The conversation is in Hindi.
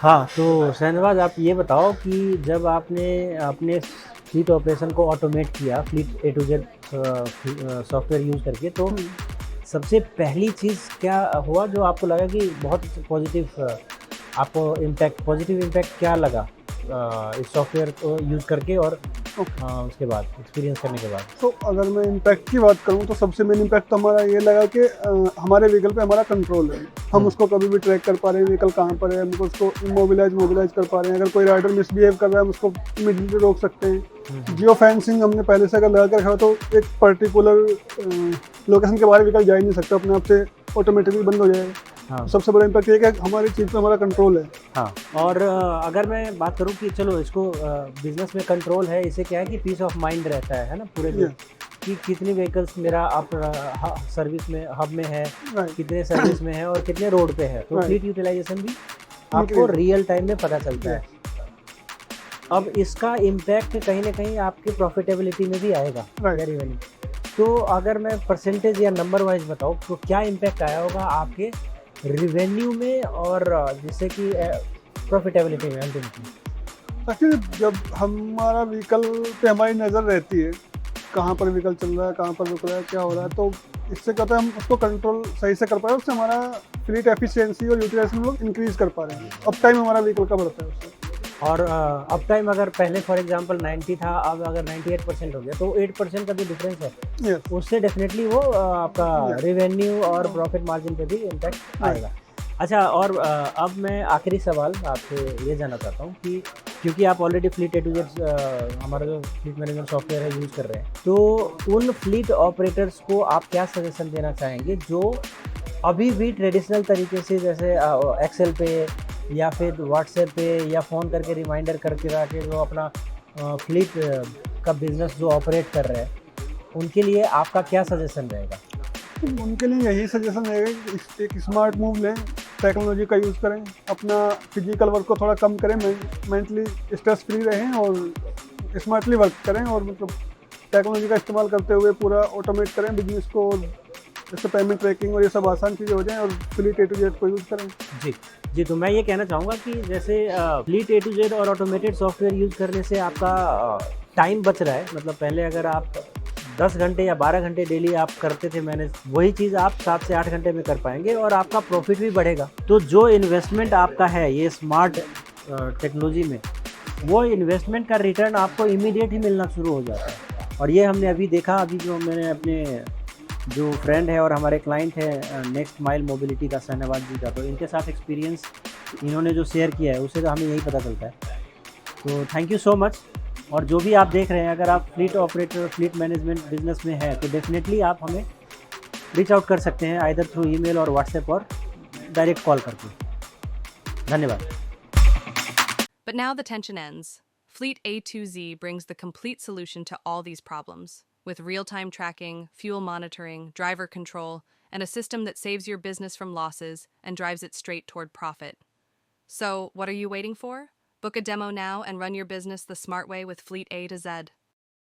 हाँ, तो शहनवाज़ आप ये बताओ कि जब आपने अपने फ्लीट ऑपरेशन को ऑटोमेट किया, fleet A to Z software use करके, तो हम्म, सबसे पहली चीज़ क्या हुआ जो आपको लगा कि बहुत पॉजिटिव आपको इम्पैक्ट पॉजिटिव इम्पैक्ट क्या लगा इस सॉफ्टवेयर को यूज़ करके और ओके। उसके बाद एक्सपीरियंस करने के बाद? तो अगर मैं इम्पैक्ट की बात करूँ तो सबसे मेन इम्पैक्ट तो हमारा ये लगा कि हमारे व्हीकल पे हमारा कंट्रोल है। हम हुँ, उसको कभी भी ट्रैक कर पा रहे हैं, व्हीकल कहाँ पर है, हम उसको मोबिलाइज कर पा रहे हैं। अगर कोई राइडर मिसबिहेव कर रहा है हम उसको इमीडिएटली रोक सकते हुँ, हैं। हुँ। जियो फेंसिंग हमने पहले से अगर लगा कर रखा हो तो एक पर्टिकुलर लोकेशन के बाहर व्हीकल जा ही नहीं सकता, अपने आप से ऑटोमेटिकली बंद हो जाएगा। हाँ। तो सबसे बड़ा इम्पैक्ट ये है कि हमारी चीज़ पे हमारा कंट्रोल है। हाँ, और अगर मैं बात करूँ कि चलो इसको बिज़नेस में कंट्रोल है, इससे क्या है कि पीस ऑफ माइंड रहता है ना? पूरे दिन ये कि कितनी व्हीकल्स मेरा आप सर्विस में हब में है, राइट कितने सर्विस में है और कितने रोड पे है। तो राइट फ्लीट यूटिलाइज़ेशन भी आपको इंक्रीज रियल टाइम में पता चलता ये है। अब इसका इम्पैक्ट कहीं न कहीं आपकी प्रॉफ़िटेबिलिटी में भी आएगा, या राइट। रिवेन्यू। तो अगर मैं परसेंटेज या नंबर वाइज़ बताऊँ, तो क्या इम्पैक्ट आया होगा आपके रिवेन्यू में और जिससे कि प्रॉफ़िटेबिलिटी में अल्टीमेटली? एक्चुअली जब हमारा व्हीकल पे हमारी नज़र रहती है, कहाँ पर व्हीकल चल रहा है, कहाँ पर रुक रहा है, क्या हो रहा है, तो इससे क्या होता है हम उसको कंट्रोल सही से कर पा रहे हैं। उससे हमारा फ्लीट एफिशिएंसी और यूटिलाइजेशन हम लोग इंक्रीज़ कर पा रहे हैं। अप टाइम हमारा व्हीकल का बढ़ता है उससे। और अप टाइम अगर पहले फॉर एग्जांपल 90 था, अब अगर 98% हो गया, तो 8% का जो डिफरेंस है, यस, उससे डेफिनेटली वो आपका यस, रिवेन्यू और प्रॉफिट मार्जिन पे भी इम्पैक्ट राइट, आएगा। अच्छा, और अब मैं आखिरी सवाल आपसे ये जानना चाहता हूँ कि क्योंकि आप already fleet A to Z हमारा जो फ्लीट मैनेजमेंट सॉफ्टवेयर है यूज़ कर रहे हैं, तो उन फ्लीट ऑपरेटर्स को आप क्या सजेशन देना चाहेंगे जो अभी भी ट्रेडिशनल तरीके से, जैसे एक्सेल पे या फिर व्हाट्सएप पे या फ़ोन करके रिमाइंडर करके रखे, जो अपना फ्लीट का बिज़नेस जो ऑपरेट कर रहे हैं, उनके लिए आपका क्या सजेशन रहेगा? तो उनके लिए यही सजेशन रहेगा कि एक स्मार्ट मूव लें, टेक्नोलॉजी का यूज़ करें, अपना फिजिकल वर्क को थोड़ा कम करें, मेंटली स्ट्रेस फ्री रहें और स्मार्टली वर्क करें, और मतलब टेक्नोलॉजी का इस्तेमाल करते हुए पूरा ऑटोमेट करें बिजनेस को, और जैसे पेमेंट ट्रैकिंग और ये सब आसान चीज़ें हो जाएँ, और फ्लीट ए टू जेड को यूज़ करें। जी। जी, तो मैं ये कहना चाहूँगा कि जैसे फ्लीट ए टू जेड और ऑटोमेटेड सॉफ्टवेयर यूज़ करने से आपका टाइम बच रहा है। मतलब पहले अगर आप 10 घंटे या 12 घंटे डेली आप करते थे मैनेज, वही चीज़ आप 7 से 8 घंटे में कर पाएँगे और आपका प्रॉफ़िट भी बढ़ेगा। तो जो इन्वेस्टमेंट आपका है ये स्मार्ट टेक्नोलॉजी में, वो इन्वेस्टमेंट का रिटर्न आपको इमीडिएट ही मिलना शुरू हो जाता है। और ये हमने अभी देखा, अभी जो मैंने अपने जो फ्रेंड है और हमारे क्लाइंट है नेक्स्ट माइल मोबिलिटी का, शहनवाज जी का, तो इनके साथ एक्सपीरियंस इन्होंने जो शेयर किया है उससे तो हमें यही पता चलता है। तो थैंक यू सो मच। और जो भी आप देख रहे हैं, अगर आप fleet operator fleet management business में हैं, तो डेफिनेटली आप हमें रीच आउट कर सकते हैं, आइदर थ्रू ईमेल और व्हाट्सएप और डायरेक्ट कॉल करके। धन्यवाद। But now the tension ends. Fleet A2Z brings the complete solution to all these problems, with real-time tracking, fuel monitoring, driver control, and a system that saves your business from losses and drives it straight toward profit. So, what are you waiting for? Book a demo now and run your business the smart way with Fleet A to Z.